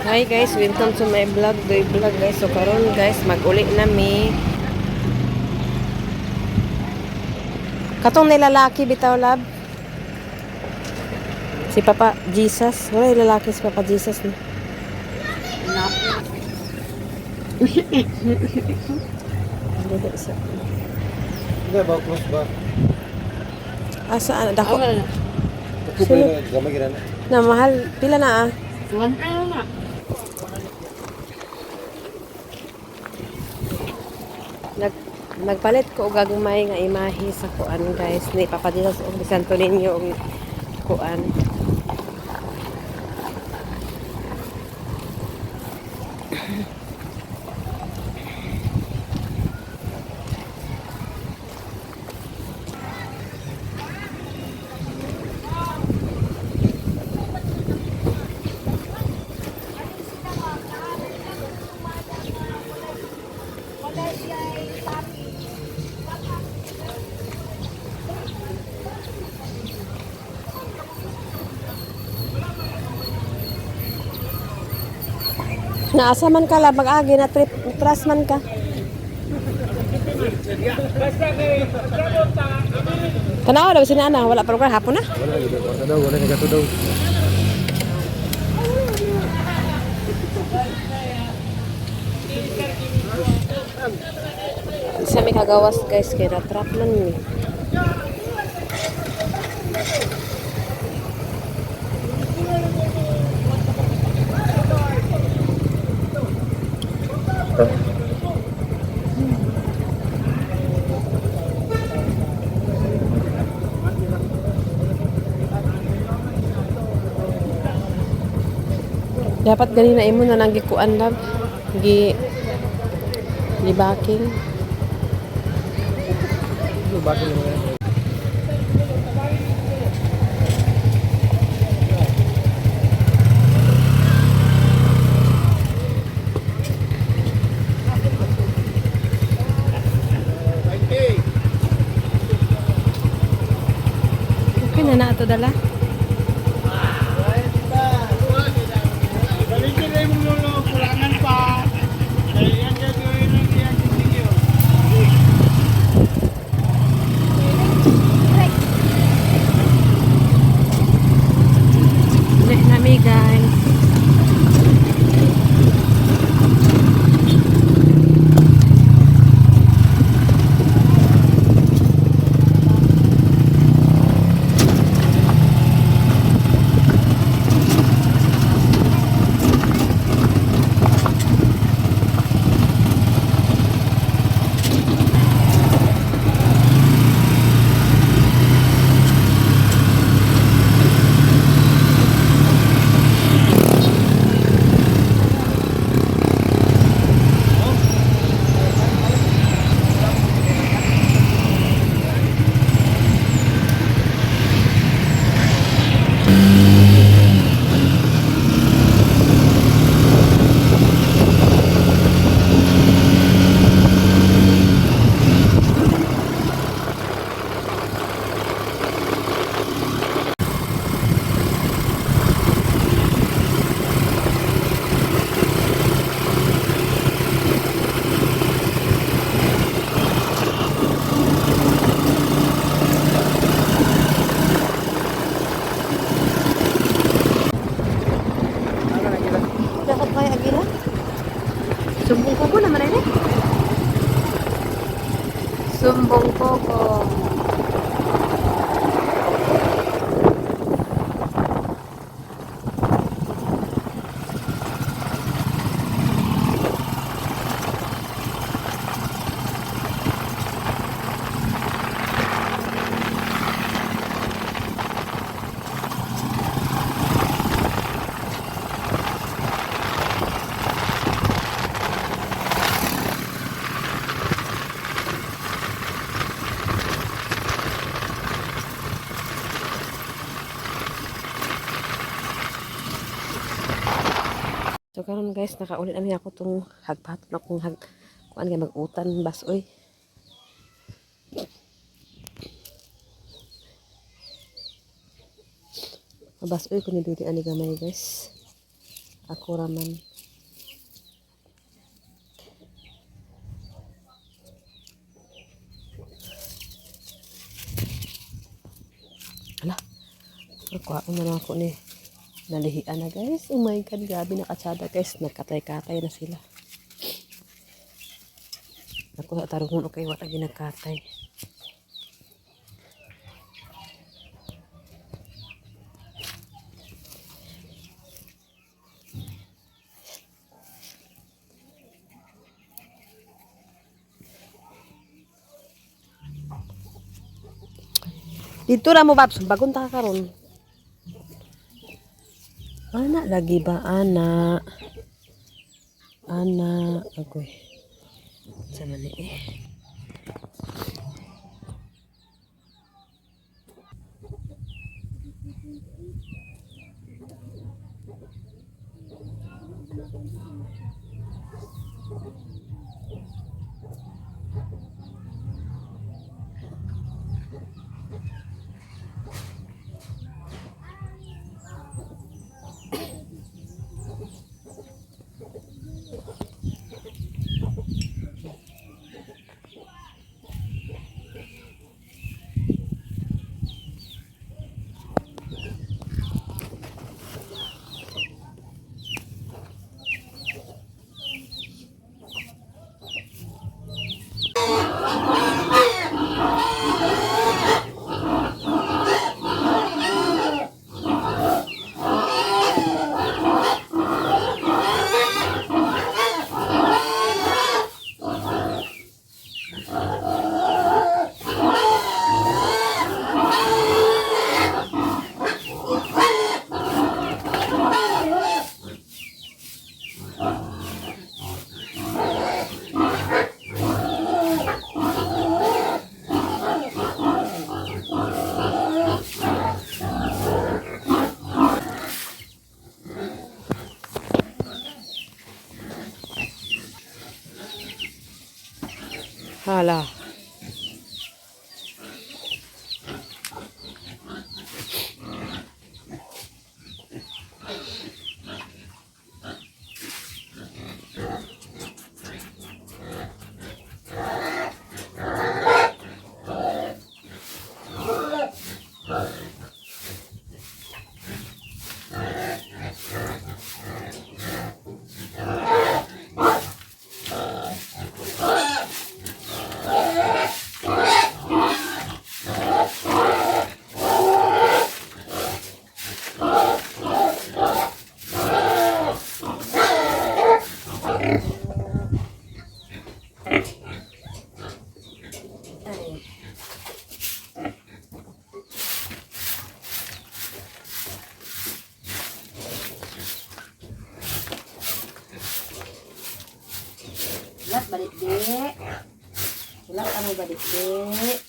Hi guys, welcome to my vlog, Doy Vlog guys. So karon guys, mag-uli nami. Katong nilalaki bitaw lab. Si Papa Jesus. Wala yung lalaki si Papa Jesus na. Dili sa. Hindi ba, close ba? Asa dako. Ako ba yung gamay gira na? Na mahal pila na ah. Nag nagpalit ko og gagmay nga imahe sa kuan guys ni Papa Jesus og Santo Niño og kuan. Naasa man ka la mag-agi na trip tras man ka. Tanaw daw si Nana, wala pa rin hapon na. Wala lagi daw. Wala daw, wala nagato daw. Isa may kagawas guys kay na-trap man ni. Dapat ganina imo na nang gikuan lab. Gi backing. Bakit naman? Okay na na ato dala. Uli nami guys. Dapat kaya agila. Sumbong ko naman ini. Sumbong ko. So karon guys, nakaulit namin ako tong hagpaton akong kuan nga mag-utan basoy. Basoy ko ni diri ani gamay guys. Ako raman. Ala. Ako na ako ni. Nalihian na guys. Oh my God. Grabe nakatsada guys. Nagkatay-katay na sila. Ako sa tarungon o kayo wala ginagkatay. Dito na mo, Babs. Bagong ta ka karon. Ana, lagi ba? Ana. Ana. Agoy. Sama ni eh. Hala. Ulat balik dek. Ulat anu balik dek.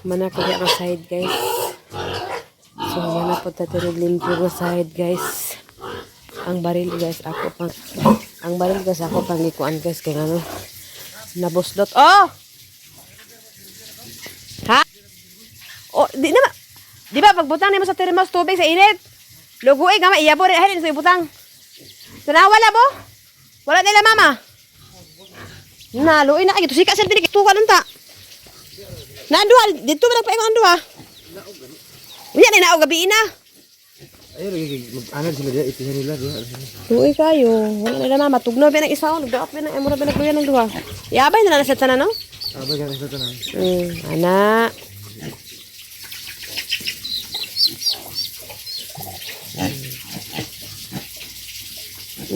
Mana ko diya side guys. So mana po tatinag limpyo ko side guys. Ang baril guys ako pang ikuan guys kay ano nabuslot. Oh! Ha? Oh, di ba pagbutang nimo sa termos tubig sa init? Luguig gama iyabo rin ahin sa ibutang. Wala bo? Wala nila mama. Naluoy na kay sika sa tinik tuwa lunta. Na duha dito ba nagpaingon ang duha? Unya ni naog gabi na. Ayun lagi mag-anad sila dia itihan nila dia. Tuoy kayo. Wala na naman matugnaw pa ng isa o nagdaot pa ng emura pa nagluyan ng duha. Yabay na sa tanan no? Abay kan sa tanan. Ana.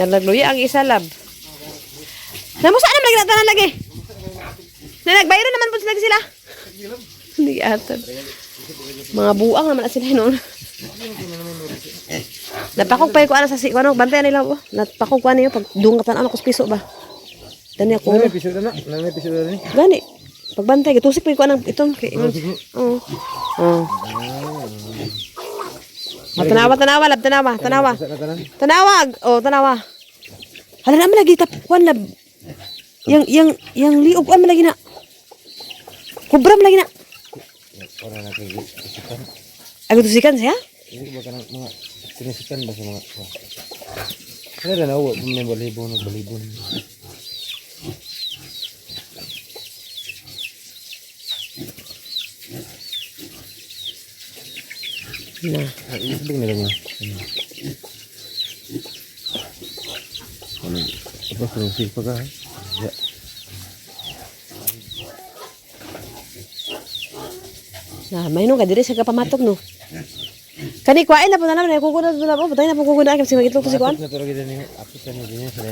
Nalagluya ang isa lab. Namusa na lagi tanan lagi. Na nagbayro naman po sila. Hindi atan. Mga buang naman na sila noon. Napakog pa ko ana sa si ano bantayan nila oh. Napakog ko niyo pag dungatan ano kus piso ba. Dani ako. May piso na. May piso na ni. Gani. Pagbantay gitusik pa ko anang itong kay ingon. Oo. Oo. Tanawa lab tanawa. Tanawa. Oh, tanawa. Hala naman lagi tapuan lab. Yang liog man lagi na. Kubram lagi na. Para na kay isikan. Ako tusikan siya? Ini ba kanang mga sinisikan ba sa mga. Kaya na ako may balibon. Nah, ibig nila niya. Apa solusi pa ka? Ya. nah may nung kadiri sa kapamatok no. Kani kuain na po na naman kukuha na po, butay na po kukuha kasi magitlog to si kuan. Na pero gid ni ako sa ni dinya sa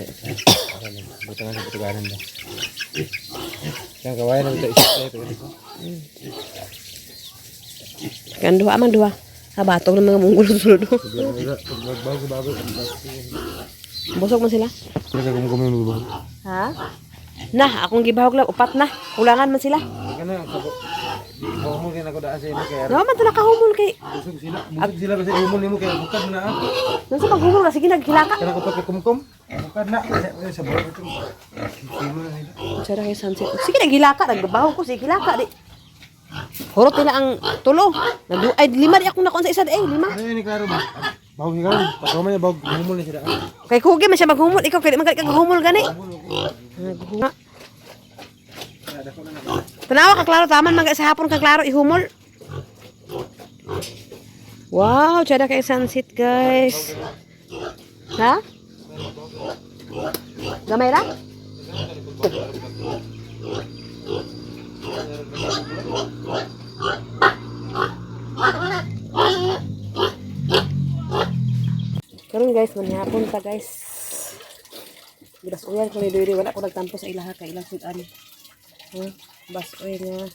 butangan sa putuganan ba. Kaya kawayan na ito isip Kan duha man duha. Batog ng mga munggol sulod. Bago. Busog man sila. Kaya gumugumay mo ba? Ha? Nah, akong gibahog lang upat na. Kulangan man sila. Kana sabo. Humol kay nako daan sa imo kay. No, man to nakahumol kay. Busog sila kasi humol nimo kay bukad na. Nasa paghumol kasi ginagkilaka. Kana ko pa kumkum. Bukad na sa bawah ito. Simo na nila. Sara kay sunset. Sige nagilaka, nagbahog ko sige gilaka di. Horot nila ang tulo. Ay lima di ako nakon sa isa di lima. Ay ni klaro ba? Bawog ni klaro. Pagkaman niya bawog humol ni sila. Kay kugi man siya maghumol, ikaw kay man ka humol gani. Tanawa ka klaro taman man sa hapon ka klaro ihumol. Wow, tiada kay sunset guys. Ha? Gamay ra? Karon guys, manhapon ta guys. Gilas uyan ko ni Diri, wala ko nagtampo sa ilaha kay ilang sudan. Bas oy nga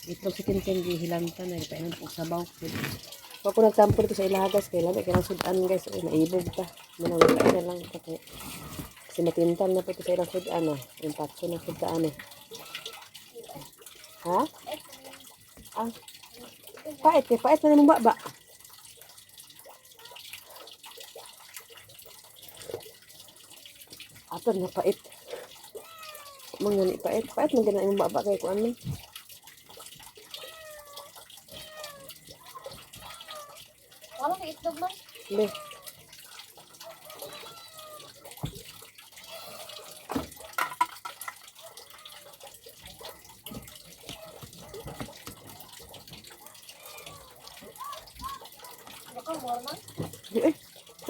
itlog sa kinkin gihilantan na ipainom ko sabaw. Wa ko nagtampo dito sa ilaha guys, kay lami kay sudan guys, oy naibog ta. Manawala na lang ta kay kasi matintal na po ito sa ilang sudan ah. Impacto na sudan eh. Ha? Ah. Pait na naman ba? Ato na pait. Mga ni pait man gana imong baba kay kuan man. Wala kay itlog man. Be.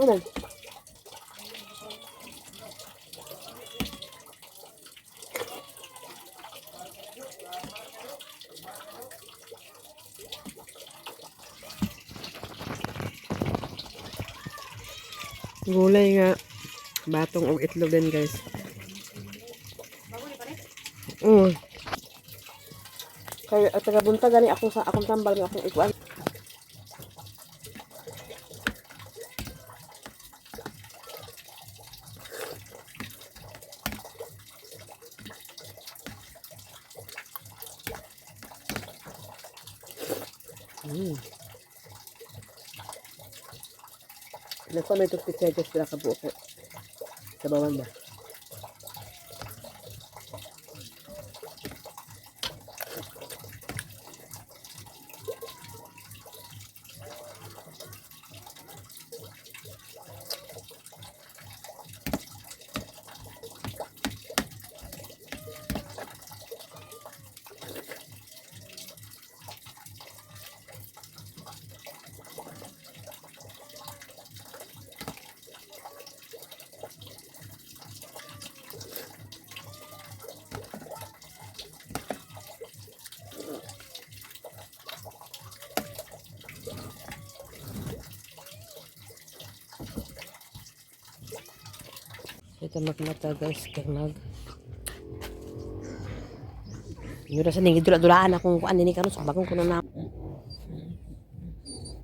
Ano? Gulay nga batong og itlog din guys. Kaya at tagabunta gani ako sa akong tambal nga akong ikuan. Nako may tupit sa just pila ka buko. Sa bawan ba? kita magmata guys kay mag. Yun sa ningid dula-dulaan akong kuan dinhi karon sa bagong kuno na.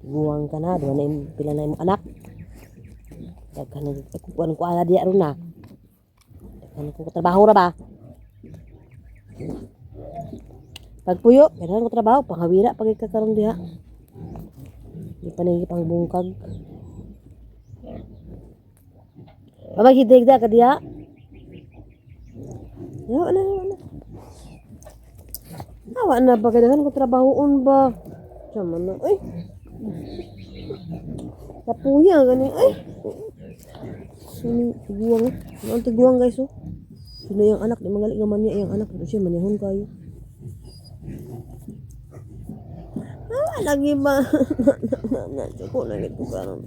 Buwang ka na, duwa na pila na imong anak. Daghan kuan ko ala diya ron na. Daghan ko trabaho ra ba? Pagpuyo, kailangan ko trabaho, pangawira pag ikakaroon diha. Di pa nang pang bungkag. Mabaghidig-dig ka diha. Wala. Awa na ba kailangan ko trabahoon ba? Sama na, ay. Kapuya, gani, ay. Sino, tiguang, ano tiguang guys, oh. Sino yung anak, di magaling naman niya, yung anak, siya manihon kayo. Lagi ba? Natsoko na ito karon.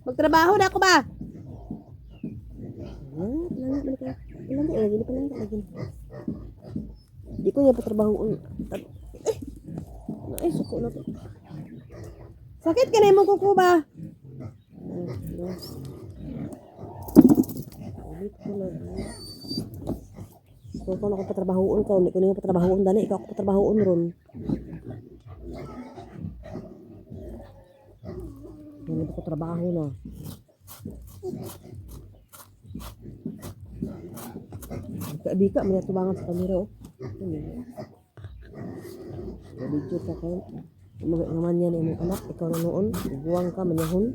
Magtrabaho na ako ba? Lagi. Di ko niya patrabaho. Ay, suko na to. Sakit ka na yung kuko ba? Ulit ko lagi. Kung ako patrabahoon ka, hindi ko na yung patrabahoon dali, ikaw ako patrabahoon ron. Hindi ko trabaho na. Bika, may tubangan sa kamera, oh. Video ka kayo. Mga naman yan yung anak, ikaw na noon, buwang ka, manyahon.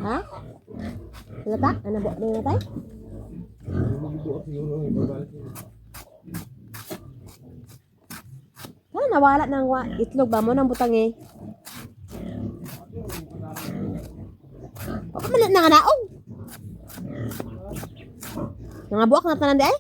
Ha? Lata? Ano ba? Ano yung natay? Ah, nawala ng itlog ba mo ng butang eh? Ako malit na nga naong. Nangabuak na tanan di ay?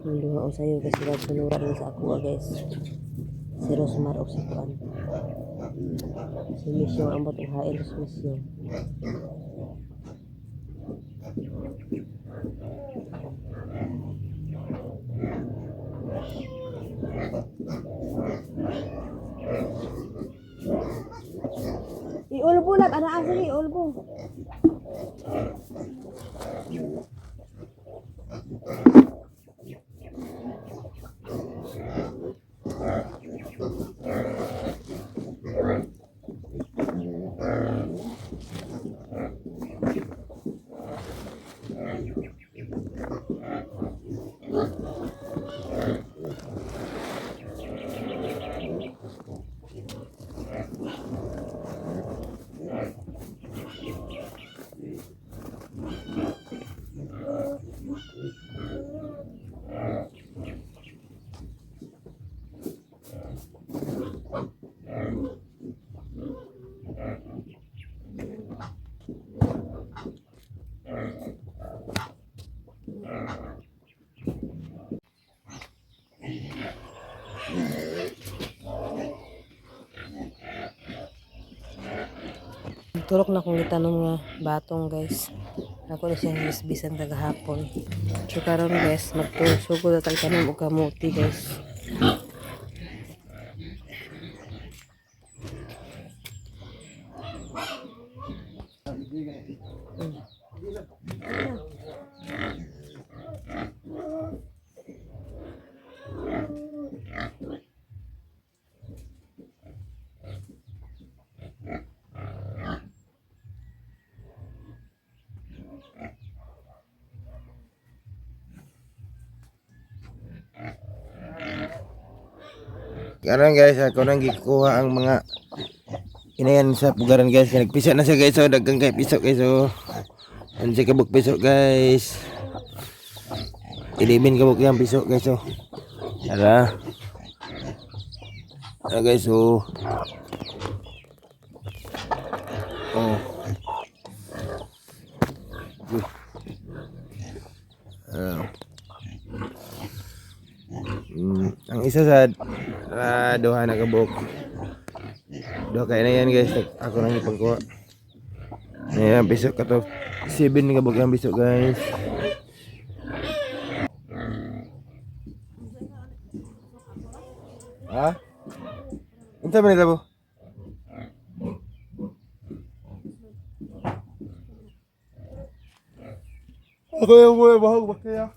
Hindi nga usayo kasi nagsunura rin sa ako guys. Si Rosmar o si Kuan. Si Misyong ambot ang hail si Misyong. Iulbo lang, ana asa ni iulbo. Turok na kong itanong nga batong guys. Ako na siyang bisbisan tagahapon. So karon guys, magtusugod na tayo tanom o kamuti guys. Karon guys, ako nang gikuha ang mga inayan sa pugaran guys. Nagpisa na siya guys. So daggang kay piso guys. So ano siya kabuk piso guys. 11 kabuk yang piso guys. So tara. Tara guys. So oh. Ang isa sa duha na kabuk. Duha kaya na yan guys. Ako nang ipagkuha. Ayan, piso ka to. 7 nga kabuk yung piso guys. Ha? Unsa man ito po? Ako yung mga bahag ba kaya?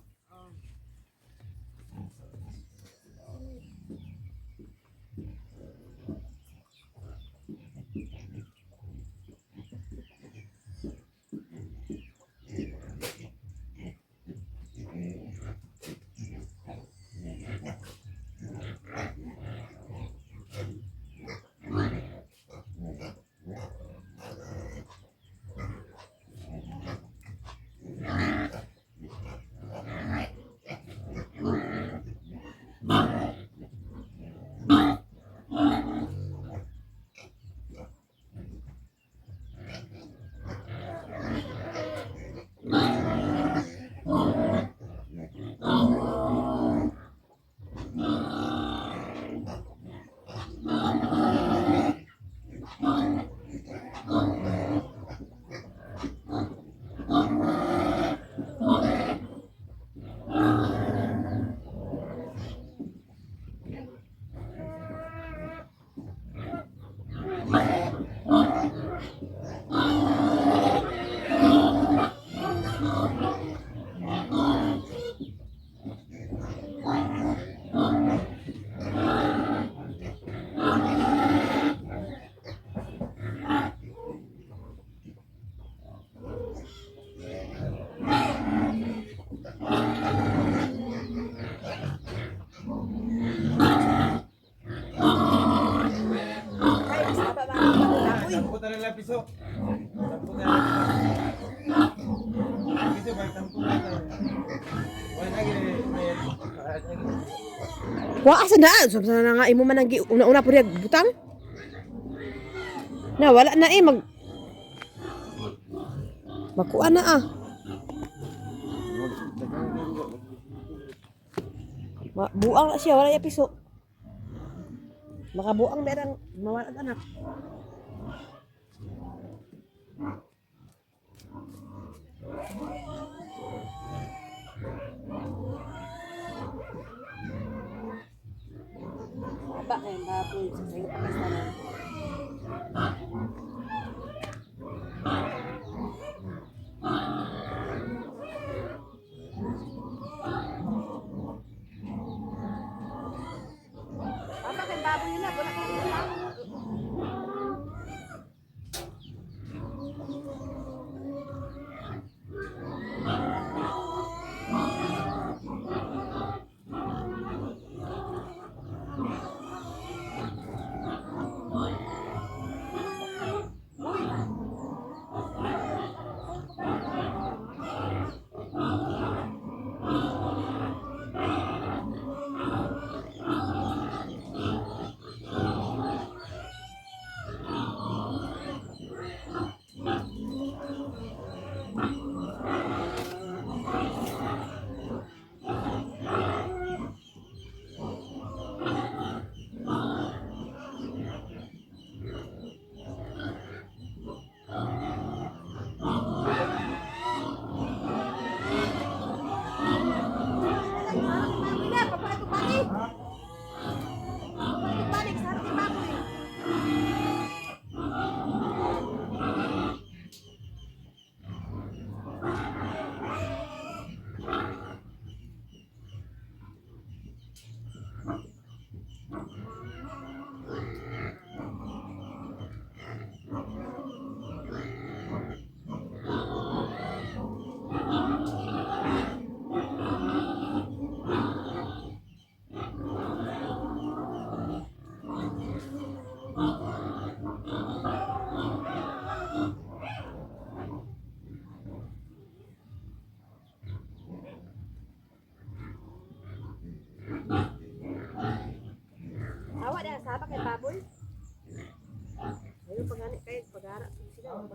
Piso. Wa asa daan. So na nga imo man ang una-una pud butang. Na wala na makuha na buang na siya, wala ya piso. Makabuang derang mawala anak. Apa kayong baboy sa sayo pakasalan? Apa kayong baboy yun na? Wala kayong ulang.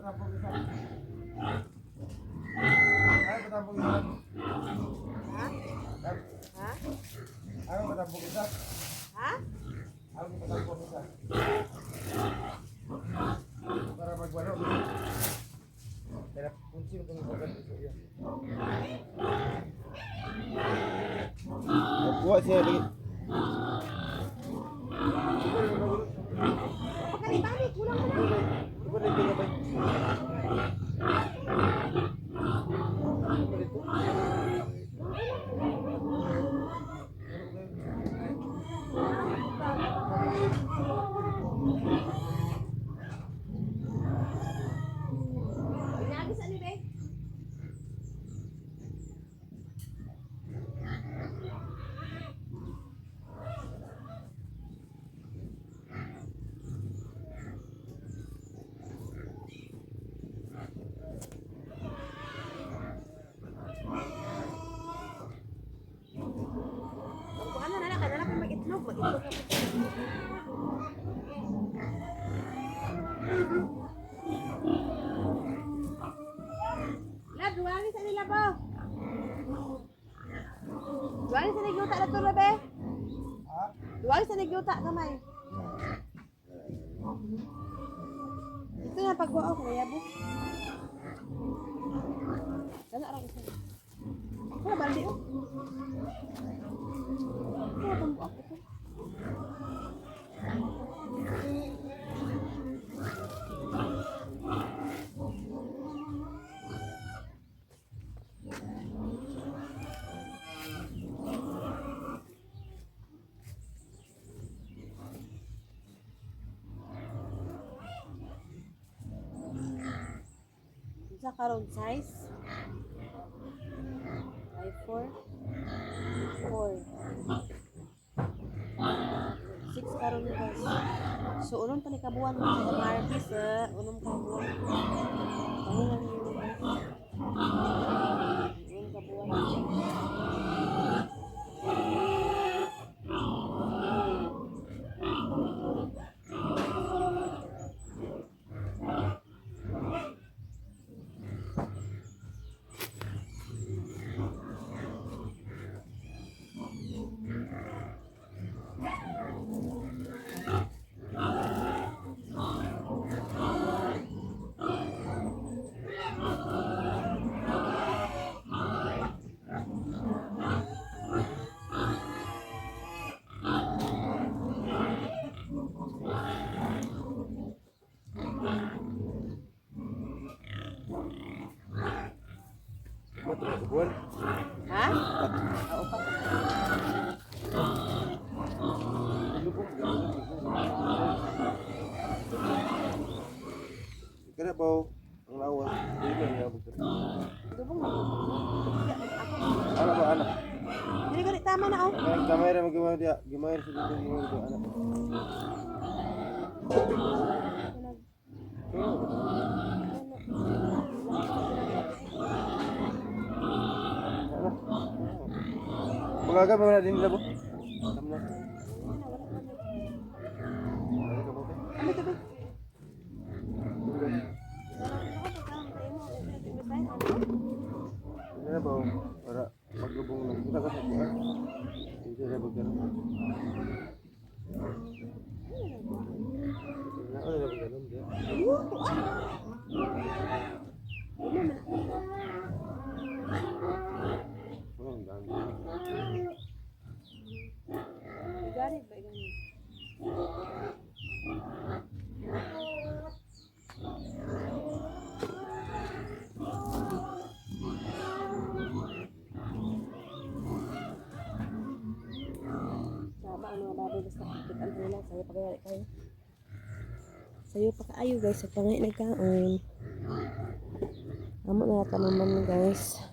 Para magwalo. Kaya kunci untuk makan besok ya. Buat saya lagi. Balik, kulang ko na. Ibu dah tinggal baik. Inagis ano ba? Ano na lang, kanala kung mag-itlog ako. Lab, duwangin sa nila ba? Duwangin sa nagyuta na ito, Labe? Duwangin sa nagyuta, kamay. Ito na, pagkuha ako, yabo. Sana arang isa. Wala, baldi oh. Wala, tambo ako ito. Sa karon size ay 4 6 karon guys. So unom pa ni kabuan mo sa MRT sa unom kabuan. Ano lang yun guys. Unom kabuan. Buat Ha? Oo pa. kena bau ang lawas. Ini ya betul. Dubong mo. Anak ba anak? Dili gani tama na oh. Ang kamera mo gimana dia? Gimana sih itu gimana dia anak? Pagaga ba na din labo? Tamna. Ano to ba? Ini bau para paglubong lang kita ka sa kuha. Hindi na bagyan. Ano na bagyan dia? Oh, ganda. Gani ba gani? Sama ang mga baboy basta kita ang nila sayo pa kayo. Sayo pa kaayo guys sa pangay nagkaon. Amo na tanaman guys.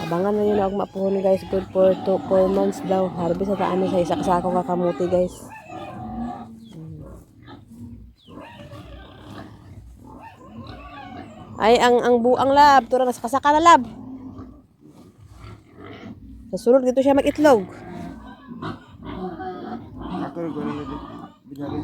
Abangan na yun ako mapuhon guys. Good for 4 months daw. Harvest sa taano sa isa kasakong kakamuti guys. Ay ang buang lab. Tura na sa kasaka na lab. Sa sunod dito siya mag-itlog. Ako rin ko rin binali.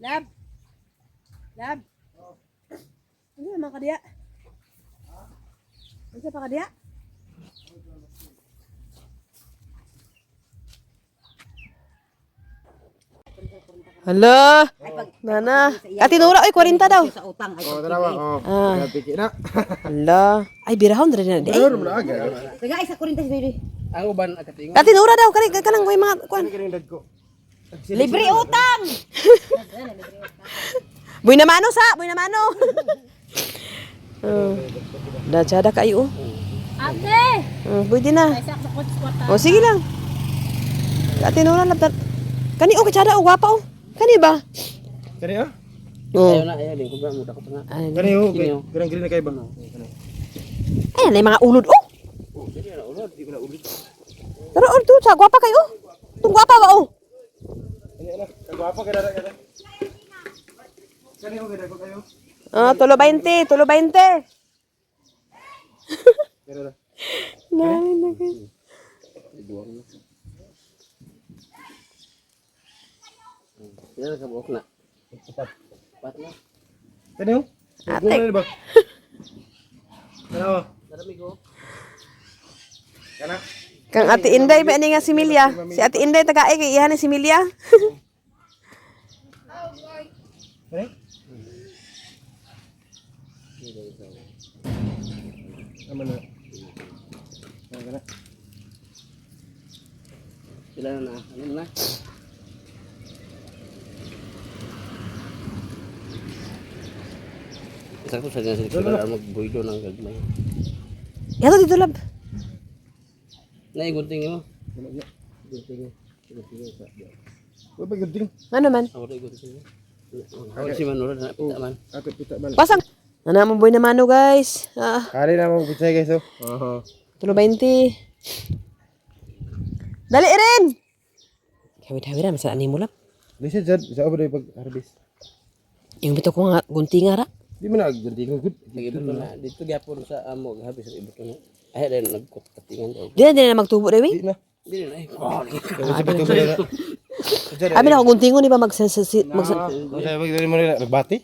Lab. Lab. Ano naman ka diya? Ano pa ka diya? Hala. Nana. Ati Nora, ay 40 daw. Sa utang ay. Oh, dalawa. Oh. Ah. Piki na. Hala. Ay birahon rin na di. Ano mo na aga? Kaya isa 40 baby. Ang uban akating. Ati Nora daw kani kanang way mga kuan. Kining dagko. Libre utang. Buy na mano sa, buy na mano. Dachada kayo. Ate. Buy din na. Isa sa kwat. O sige lang. Ati Nora labdat. Kani o kachada o gwapa o. Kani ba? Kani ah? Oh. Ayaw din ko ba mo dakot nga. Kani ho, grang green na kay ba? Ay, may mga ulod oh. Di ba na ulit? Pero or tu sa gwapa kayo. Tung gwapa ba oh. Kani ana, kagwapa ka dara kada. Kani ho kada ko kayo. Ah, tulo 20, tulo 20. Dara. Nani na guys. Yan ka buok na. Pat na. Kani ho? Ate. Ate ba? Ano? Darami ko. Kana? Kang Ate Inday ba ni nga si Milya? Si Ate Inday tagaay kay ihan ni si Milya. Kani? Aman na. Kana? Sila na. Ano na? Isa ko sa dyan sila magbuido ng gagmay. Yato dito lab. Naigunting mo. Wa ba guding? Ano man? Ako rin igunting mo. Ako si Manolo na pita man. Ako pita bal. Pasang. Ana mo boy na mano guys. Ah, Kari na mo pichay guys oh. Oo. tulo 20. Dali rin. Hawid-hawid ra masa ani mo lab. Lisa jad sa obo pag harvest. Yung bito ko nga gunting ra. Di mo na gunting good. Nag-ibot na. Dito gyapon sa amo. Habis sa ibot na. Ay, rin nagkatingan daw. Di na magtubo dewi. Di na. Dili na eh. Abi na ako guntingon ni ba mag Kaya pag mo nila nagbati.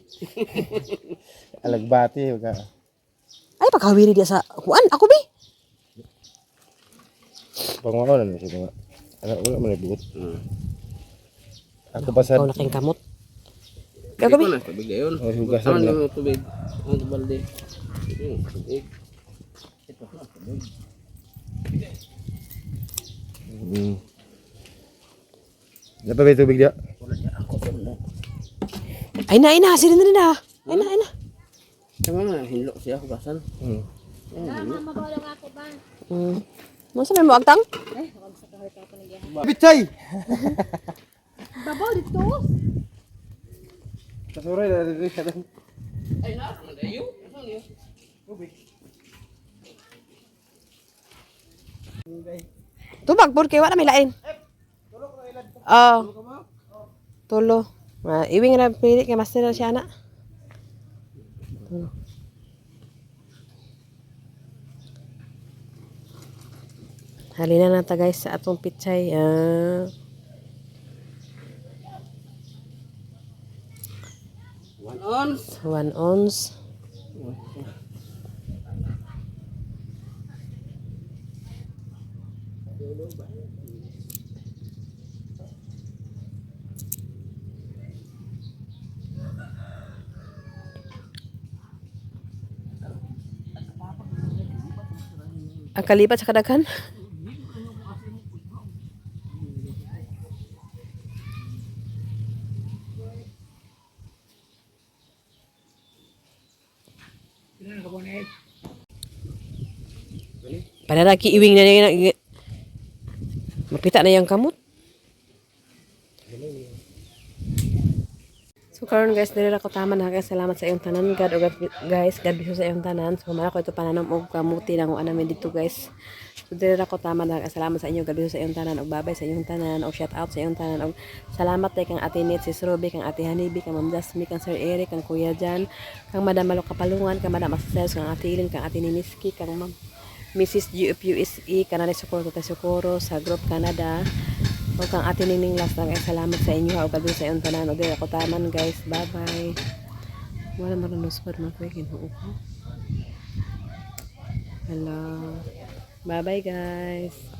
Alagbati ka. Ay pagkawiri dia sa kuan ako bi. Pangaon na siya nga. Ano wala man nabuot. Ako pasad. Ikaw na kayong kamot. Gago bi. na. Tubig na yun. Oh, hugasan Aman na. yung tubig. Ang balde. Tubig. Ito na, tubig. Dapat ba tubig dia? Ay na silin na na. Ay na. Sama na, hinlo siya hugasan. Mabalong ako ba? Mo sa mo agtang? Pichay. Babaw dito. Kasuray na dito siya. Ay na, mandayo. Ano niyo? Tubag pud kay wala may lain. Oh. Tulo. Iwing ra pili kay master na siya ana. Tulo. Halina na ta guys sa atong pichay. 1 ounce. 1 ounce. Ang kalipat sa kadaghan. Panaraki iwing na niya. Mapita na yung kamot. So karon guys, dili ra ko tama na kay salamat sa iyong tanan. God o guys, God bless sa iyong tanan. So mara ko ito pananom og kamuti nang ana mi dito guys. So dili ra ko tama na kay salamat sa inyo, God bless sa iyong tanan og babay sa iyong tanan og shout out sa iyong tanan og salamat kay kang Ate Nit, Sis Ruby, kang Ate Hanibi, kang Ma'am Jasmine, kang Sir Eric, kang Kuya Jan, kang Madam Malo Kapalungan, kang Madam Asel, kang Ate Ilin, kang Ate Niniski, kang Ma'am Mrs. GFUSE, kanali Socorro sa Group Canada, O kang ate Ningning last na guys. Salamat sa inyo ha. O kadun sa iyong tanan. O di ako taman guys. Bye bye. Wala marunuspad mo ko. Hello. Bye bye guys.